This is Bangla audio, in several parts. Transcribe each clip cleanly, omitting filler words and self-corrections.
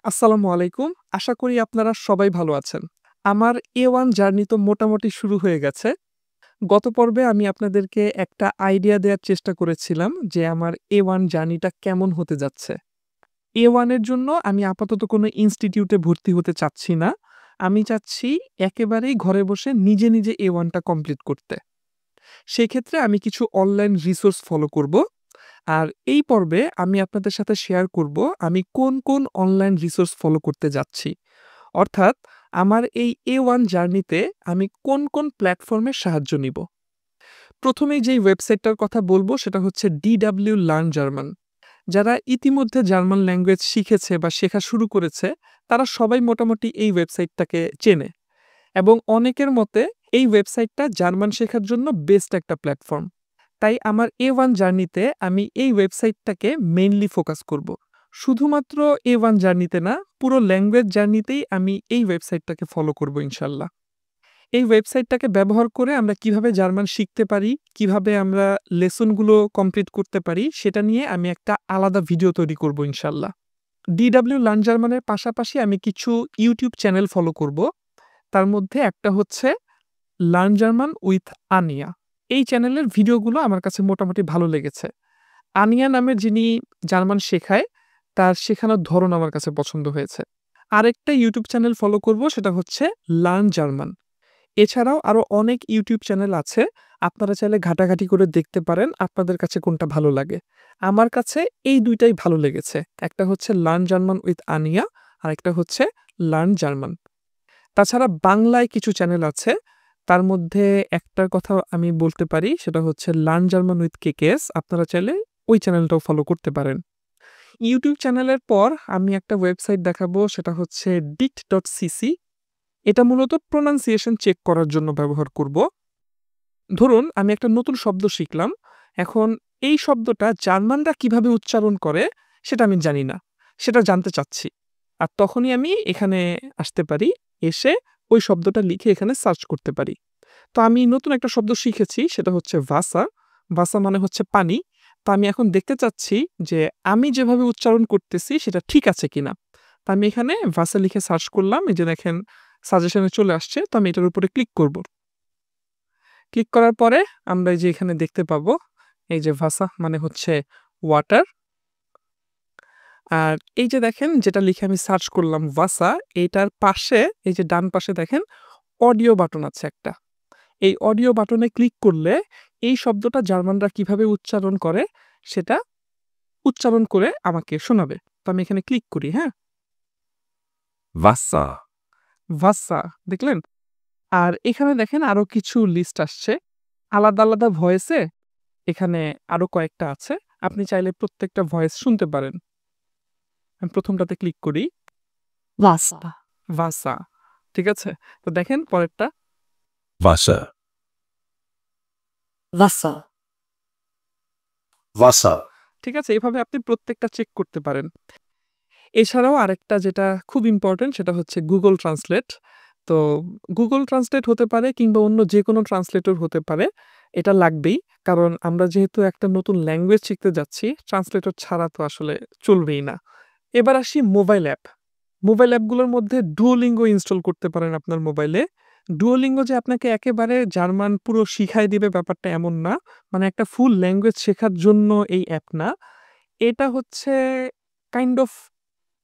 আসসালামু আলাইকুম। আশা করি আপনারা সবাই ভালো আছেন। আমার A1 জার্নি তো মোটামুটি শুরু হয়ে গেছে। গত পর্বে আমি আপনাদেরকে একটা আইডিয়া দেয়ার চেষ্টা করেছিলাম যে আমার A1 জার্নিটা কেমন হতে যাচ্ছে। A1 এর জন্য আমি আপাতত কোনো ইনস্টিটিউটে ভর্তি হতে চাচ্ছি না। আমি চাচ্ছি একেবারেই ঘরে বসে নিজে, নিজে A1 টা কমপ্লিট করতে। সেক্ষেত্রে আমি কিছু অনলাইন রিসোর্স ফলো করব। আর এই পর্বে আমি আপনাদের সাথে শেয়ার করব আমি কোন, কোন অনলাইন রিসোর্স ফলো করতে যাচ্ছি। অর্থাৎ আমার এই A1 জার্নিতে আমি কোন, কোন প্ল্যাটফর্মের সাহায্য নিব। প্রথমেই যেই ওয়েবসাইটটার কথা বলব সেটা হচ্ছে DW লার্ন জার্মান। যারা ইতিমধ্যে জার্মান ল্যাঙ্গুয়েজ শিখেছে বা শেখা শুরু করেছে, তারা সবাই মোটামুটি এই ওয়েবসাইটটাকে চেনে এবং অনেকের মতে এই ওয়েবসাইটটা জার্মান শেখার জন্য বেস্ট একটা প্ল্যাটফর্ম। তাই আমার A1 জার্নিতে আমি এই ওয়েবসাইটটাকে মেইনলি ফোকাস করব। শুধুমাত্র A1 জার্নিতে না, পুরো ল্যাঙ্গুয়েজ জার্নিতেই আমি এই ওয়েবসাইটটাকে ফলো করব ইনশাল্লাহ। এই ওয়েবসাইটটাকে ব্যবহার করে আমরা কিভাবে জার্মান শিখতে পারি, কিভাবে আমরা লেসনগুলো কমপ্লিট করতে পারি, সেটা নিয়ে আমি একটা আলাদা ভিডিও তৈরি করব ইনশাল্লাহ। DW লার্ন জার্মানের পাশাপাশি আমি কিছু ইউটিউব চ্যানেল ফলো করব। তার মধ্যে একটা হচ্ছে লার্ন জার্মান উইথ আনিয়া। এই চ্যানেলের ভিডিওগুলো আমার কাছে মোটামুটি ভালো লেগেছে। আনিয়া নামের যিনি জার্মান শেখায়, তার শেখানোর ধরন আমার কাছে পছন্দ হয়েছে। আরেকটা ইউটিউব চ্যানেল ফলো করব সেটা হচ্ছে লার্ন জার্মান। এছাড়াও আরো অনেক ইউটিউব চ্যানেল আছে। আপনারা চাইলে ঘাটাঘাটি করে দেখতে পারেন আপনাদের কাছে কোনটা ভালো লাগে। আমার কাছে এই ২ টাই ভালো লেগেছে। একটা হচ্ছে লার্ন জার্মান উইথ আনিয়া, আরেকটা হচ্ছে লার্ন জার্মান। তাছাড়া বাংলায় কিছু চ্যানেল আছে। তার মধ্যে একটার কথা আমি বলতে পারি সেটা হচ্ছে লার্ন জার্মান উইথ কেকেএস। আপনারা চাইলে ওই চ্যানেলটাও ফলো করতে পারেন। ইউটিউব চ্যানেলের পর আমি একটা ওয়েবসাইট দেখাবো সেটা হচ্ছে dict.cc। এটা মূলত প্রোনাউন্সিয়েশন চেক করার জন্য ব্যবহার করব। ধরুন আমি একটা নতুন শব্দ শিখলাম। এখন এই শব্দটা জার্মানরা কিভাবে উচ্চারণ করে সেটা আমি জানি না। সেটা জানতে চাচ্ছি। আর তখনই আমি এখানে আসতে পারি। এসে ওই শব্দটা লিখে এখানে সার্চ করতে পারি। তো আমি নতুন একটা শব্দ শিখেছি সেটা হচ্ছে ভাসা। ভাসা মানে হচ্ছে পানি। তো আমি এখন দেখতে চাচ্ছি যে আমি যেভাবে উচ্চারণ করতেছি সেটা ঠিক আছে কিনা। তো আমি এখানে ভাসা লিখে সার্চ করলাম। এই যে দেখেন সাজেশনে চলে আসছে। তো আমি এটার উপরে ক্লিক করব। ক্লিক করার পরে আমরা এই যে এখানে দেখতে পাবো এই যে ভাসা মানে হচ্ছে ওয়াটার। আর এই যে দেখেন যেটা লিখে আমি সার্চ করলাম ভাসা, এইটার পাশে এই যে ডান পাশে দেখেন অডিও বাটন আছে একটা। এই অডিও বাটনে ক্লিক করলে এই শব্দটা জার্মানরা কিভাবে উচ্চারণ করে সেটা উচ্চারণ করে আমাকে শোনাবে। তো আমি এখানে ক্লিক করি, হ্যাঁ? Wasser, ভাসা দেখলেন? আর এখানে দেখেন আরো কিছু লিস্ট আসছে। আলাদা, আলাদা ভয়েসে এখানে আরো কয়েকটা আছে। আপনি চাইলে প্রত্যেকটা ভয়েস শুনতে পারেন। আমি ১ম টাতে ক্লিক করি। Wasser, ভাসা। ঠিক আছে? তো দেখেন পরেরটা। Wasser, Wasser, Wasser, ঠিক আছে? এভাবে আপনি প্রত্যেকটা চেক করতে পারেন। এছাড়াও আরেকটা যেটা খুব ইম্পোর্টেন্ট সেটা হচ্ছে Google Translate। তো Google Translate হতে পারে কিংবা অন্য যেকোনো ট্রান্সলেটর হতে পারে। এটা লাগবেই। কারণ আমরা যেহেতু একটা নতুন ল্যাঙ্গুয়েজ শিখতে যাচ্ছি, ট্রান্সলেটর ছাড়া তো আসলে চলবেই না। এবার আসি মোবাইল অ্যাপ। মোবাইল অ্যাপগুলোর মধ্যে Duolingo ইনস্টল করতে পারেন আপনার মোবাইলে। Duolingo যে আপনাকে একেবারে জার্মান পুরো শিখায় দিবে ব্যাপারটা এমন না। মানে একটা ফুল ল্যাঙ্গুয়েজ শেখার জন্য এই অ্যাপ না। এটা হচ্ছে কাইন্ড অফ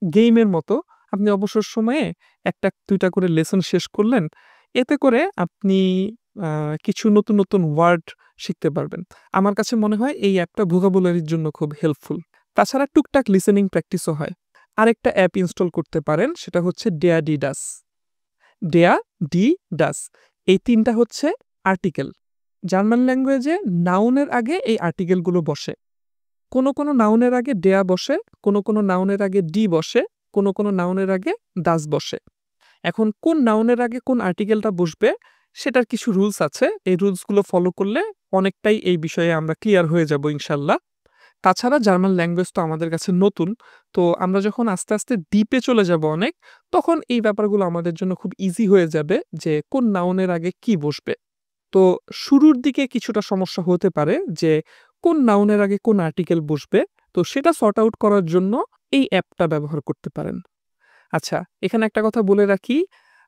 গেইমের মতো। আপনি অবসর সময়ে ১ টা ২ টা করে লেসন শেষ করলেন। এতে করে আপনি আ কিছু নতুন, নতুন ওয়ার্ড শিখতে পারবেন। আমার কাছে মনে হয় এই অ্যাপটা ভোকাবুলারির জন্য খুব হেল্পফুল। তাছাড়া টুকটাক লিসেনিং প্র্যাকটিসও হয়। আরেকটা অ্যাপ ইনস্টল করতে পারেন সেটা হচ্ছে ডেয়াডিডাস। ডেয়াডিডাস এই ৩ টা হচ্ছে আর্টিকেল। জার্মান ল্যাঙ্গুয়েজে নাউনের আগে এই আর্টিকেলগুলো বসে। কোনো নাউনের আগে ডেয়া বসে, কোনো নাউনের আগে ডি বসে, কোনো নাউনের আগে দাস বসে। এখন কোন নাউনের আগে কোন আর্টিকেলটা বসবে সেটার কিছু রুলস আছে। এই রুলসগুলো ফলো করলে অনেকটাই এই বিষয়ে আমরা ক্লিয়ার হয়ে যাব ইনশাল্লাহ। তাছাড়া জার্মান ল্যাঙ্গুয়েজ তো আমাদের কাছে নতুন। তো আমরা যখন আস্তে, আস্তে ডিপে চলে যাব অনেক, তখন এই ব্যাপারগুলো আমাদের জন্য খুব ইজি হয়ে যাবে যে কোন নাউনের আগে কি বসবে। তো শুরুর দিকে কিছুটা সমস্যা হতে পারে যে কোন নাউনের আগে কোন আর্টিকেল বসবে। তো সেটা সর্ট আউট করার জন্য এই অ্যাপটা ব্যবহার করতে পারেন। আচ্ছা, এখানে একটা কথা বলে রাখি,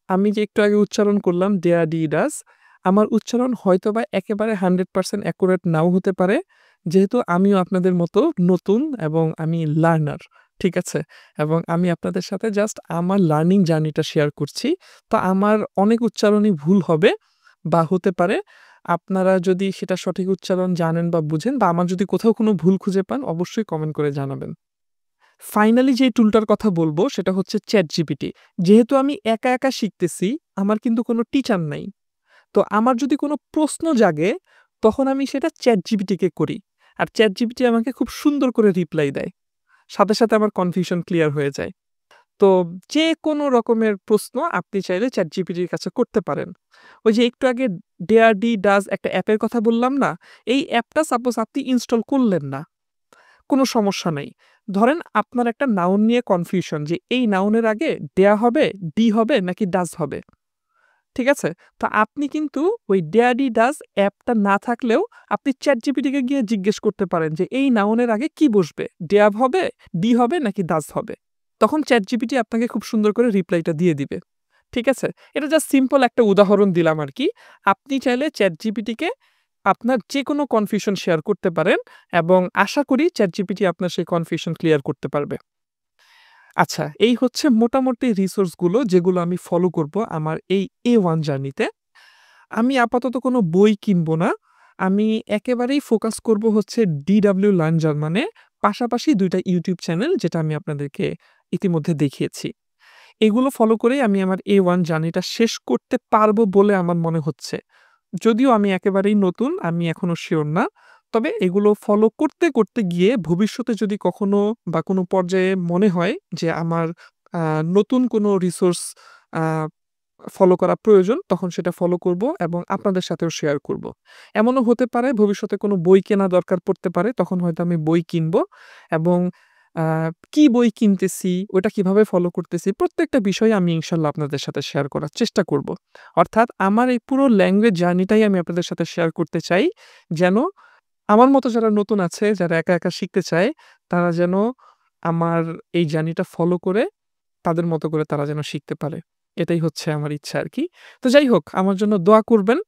আমি যে একটু আগে উচ্চারণ করলাম দেয়া, ডি, ডাজ, আমার উচ্চারণ হয়তোবা একেবারে 100% অ্যাকুরেট নাও হতে পারে। যেহেতু আমিও আপনাদের মতো নতুন এবং আমি লার্নার। ঠিক আছে? এবং আমি আপনাদের সাথে জাস্ট আমার লার্নিং জার্নিটা শেয়ার করছি। তো আমার অনেক উচ্চারণই ভুল হবে বা হতে পারে। আপনারা যদি সেটা সঠিক উচ্চারণ জানেন বা বুঝেন বা আমার যদি কোথাও কোনো ভুল খুঁজে পান অবশ্যই কমেন্ট করে জানাবেন। ফাইনালি যে টুলটার কথা বলব সেটা হচ্ছে ChatGPT। যেহেতু আমি একা শিখতেছি, আমার কিন্তু কোনো টিচার নাই। তো আমার যদি কোনো প্রশ্ন জাগে, তখন আমি সেটা ChatGPT কে করি। আর ChatGPT আমাকে খুব সুন্দর করে রিপ্লাই দেয়। সাথে আমার কনফিউশন ক্লিয়ার হয়ে যায়। তো যেকোনো রকমের প্রশ্ন আপনি চাইলে ChatGPT র কাছে করতে পারেন। ওই যে একটু আগে Dare D Does একটা অ্যাপের কথা বললাম না? এই অ্যাপটা সাপোজ আপনি ইনস্টল করলেন না। কোনো সমস্যা নাই। ধরেন আপনার একটা নাউন নিয়ে কনফিউশন যে এই নাউনের আগে দেয়া হবে, ডি হবে নাকি ডাজ হবে। ঠিক আছে? তো আপনি কিন্তু ওই ডেয়ার ডি ডাজ অ্যাপটা না থাকলেও আপনি ChatGPT কে গিয়ে জিজ্ঞেস করতে পারেন যে এই নাউনের আগে কি বসবে? ডেয়ার হবে, ডি হবে নাকি ডাজ হবে? তখন ChatGPT আপনাকে খুব সুন্দর করে রিপ্লাইটা দিয়ে দিবে। ঠিক আছে? এটা জাস্ট সিম্পল একটা উদাহরণ দিলাম আরকি। আপনি চাইলে ChatGPT কে আপনার যেকোনো কনফিউশন শেয়ার করতে পারেন এবং আশা করি ChatGPT আপনার সেই কনফিউশন ক্লিয়ার করতে পারবে। আচ্ছা, এই হচ্ছে মোটামুটি রিসোর্সগুলো যেগুলো আমি ফলো করব আমার এই A1 জার্নিতে। আমি আপাতত কোনো বই কিনব না। আমি একেবারেই ফোকাস করব হচ্ছে DW লার্ন জার্মানে, পাশাপাশি ২ টা ইউটিউব চ্যানেল যেটা আমি আপনাদেরকে ইতিমধ্যে দেখিয়েছি। এগুলো ফলো করেই আমি আমার A1 জার্নিটা শেষ করতে পারবো বলে আমার মনে হচ্ছে। যদিও আমি একেবারেই নতুন, আমি এখনো সিউর না। তবে এগুলো ফলো করতে গিয়ে ভবিষ্যতে যদি কখনো বা কোনো পর্যায়ে মনে হয় যে আমার আ নতুন কোনো রিসোর্স আ ফলো করা প্রয়োজন, তখন সেটা ফলো করব এবং আপনাদের সাথেও শেয়ার করব। এমনও হতে পারে ভবিষ্যতে কোনো বই কেনা দরকার পড়তে পারে, তখন হয়তো আমি বই কিনবো এবং আ কি বই কিনতেছি, ওটা কিভাবে ফলো করতেছি, প্রত্যেকটা বিষয় আমি ইনশাআল্লাহ আপনাদের সাথে শেয়ার করার চেষ্টা করব। অর্থাৎ আমার এই পুরো ল্যাঙ্গুয়েজ জার্নিটাই আমি আপনাদের সাথে শেয়ার করতে চাই। যেন আমার মতো যারা নতুন আছে, যারা একা শিখতে চায়, তারা যেন আমার এই জার্নিটা ফলো করে তাদের মতো করে তারা যেন শিখতে পারে। এটাই হচ্ছে আমার ইচ্ছা আরকি। তো যাই হোক, আমার জন্য দোয়া করবেন।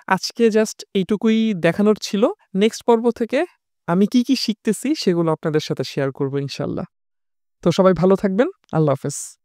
আজকে জাস্ট এইটুকুই দেখানোর ছিল। নেক্সট পর্ব থেকে আমি কি শিখতেছি সেগুলো আপনাদের সাথে শেয়ার করব ইনশাআল্লাহ। তো সবাই ভালো থাকবেন। আল্লাহ হাফেজ।